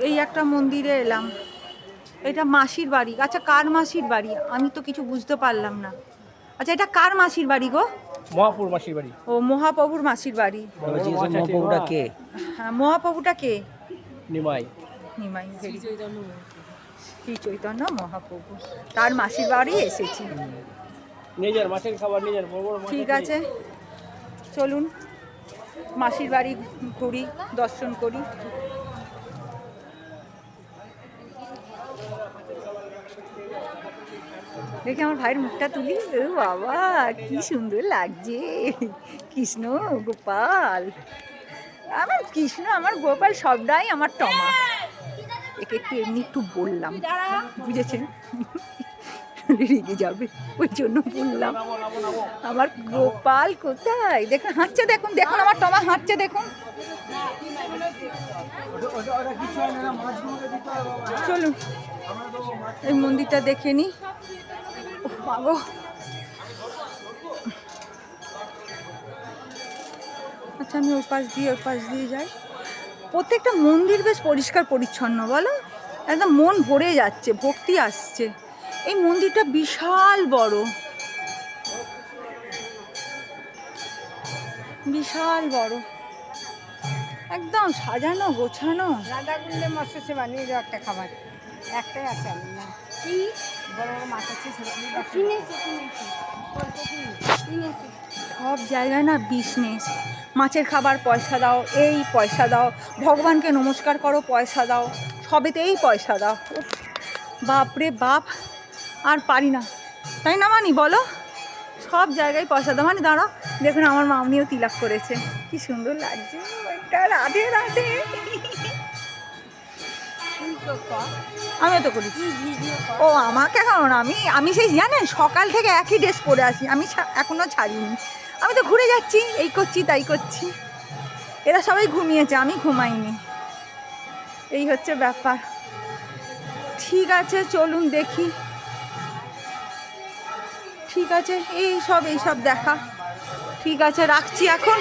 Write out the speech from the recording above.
এই একটা মন্দিরে এলাম। এটা মাসির বাড়ি। আচ্ছা, কার মাসির বাড়ি আমি তো কিছু বুঝতে পারলাম না। আচ্ছা, এটা কার মাসির বাড়ি গো? মহাপুর মাসির বাড়ি। ও, মহাপ্রভুর মাসির বাড়ি। মহাপ্রভুটা কে? হ্যাঁ, মহাপ্রভুটা কে? নিমাই। নিমাই। শ্রী চৈতন্য মহাপ্রভু, তার মাসির বাড়ি এসেছি। নিজের মাছের খাবার নিজের। ঠিক আছে, চলুন মাসির বাড়ি ঘুরি, দর্শন করি। দেখি আমার ভাইয়ের মুখটা তুলি। ও বাবা, কি সুন্দর লাগছে। কৃষ্ণ গোপাল, আমার কৃষ্ণ আমার গোপাল সবটাই আমার টমা। একে একটু এমনি একটু বললাম, বুঝেছেন? রেগে যাবে, ওই জন্য বললাম। আমার গোপাল কোথায়? দেখুন হাঁটছে, দেখুন দেখুন আমার টমা হাঁটছে, দেখুন। চলুন এই মন্দিরটা দেখে নি। বাবা, আচ্ছা আমি ওই পাশ দিয়ে যাই। প্রত্যেকটা মন্দির বেশ পরিষ্কার পরিচ্ছন্ন, বলো, একদম মন ভরে যাচ্ছে, ভক্তি আসছে। এই মন্দিরটা বিশাল বড়, বিশাল বড়, একদম সাজানো গোছানো। রাধাকুণ্ডে মৎস্য সেবা নিয়ে যাও একটা খাবার, একটাই আছে। আমি না কি বড় বড় মাছ আছে, সব জায়গায় না বিজনেস। মাছের খাবার পয়সা দাও, এই পয়সা দাও, ভগবানকে নমস্কার করো পয়সা দাও, সবেতেই পয়সা দাও। উফ, বাপরে বাপ, আর পারি না, তাই না মানি বলো? সব জায়গায় পয়সা দাও। মানে দাঁড়াও, দেখুন আমার মামনিও তিলক করেছে, কি সুন্দর লাগছে। ওইটা রাধে রাধে। আমিও তো করেছি। ও আমাকে এখন আমি সেই জানেন সকাল থেকে একই ড্রেস পরে আসি, আমি এখনও ছাড়িনি। আমি তো ঘুরে যাচ্ছি, এই করছি তাই করছি। এরা সবাই ঘুমিয়েছে, আমি ঘুমাইনি, এই হচ্ছে ব্যাপার। ঠিক আছে চলুন দেখি। ঠিক আছে, এই সব দেখা। ঠিক আছে, রাখছি এখন।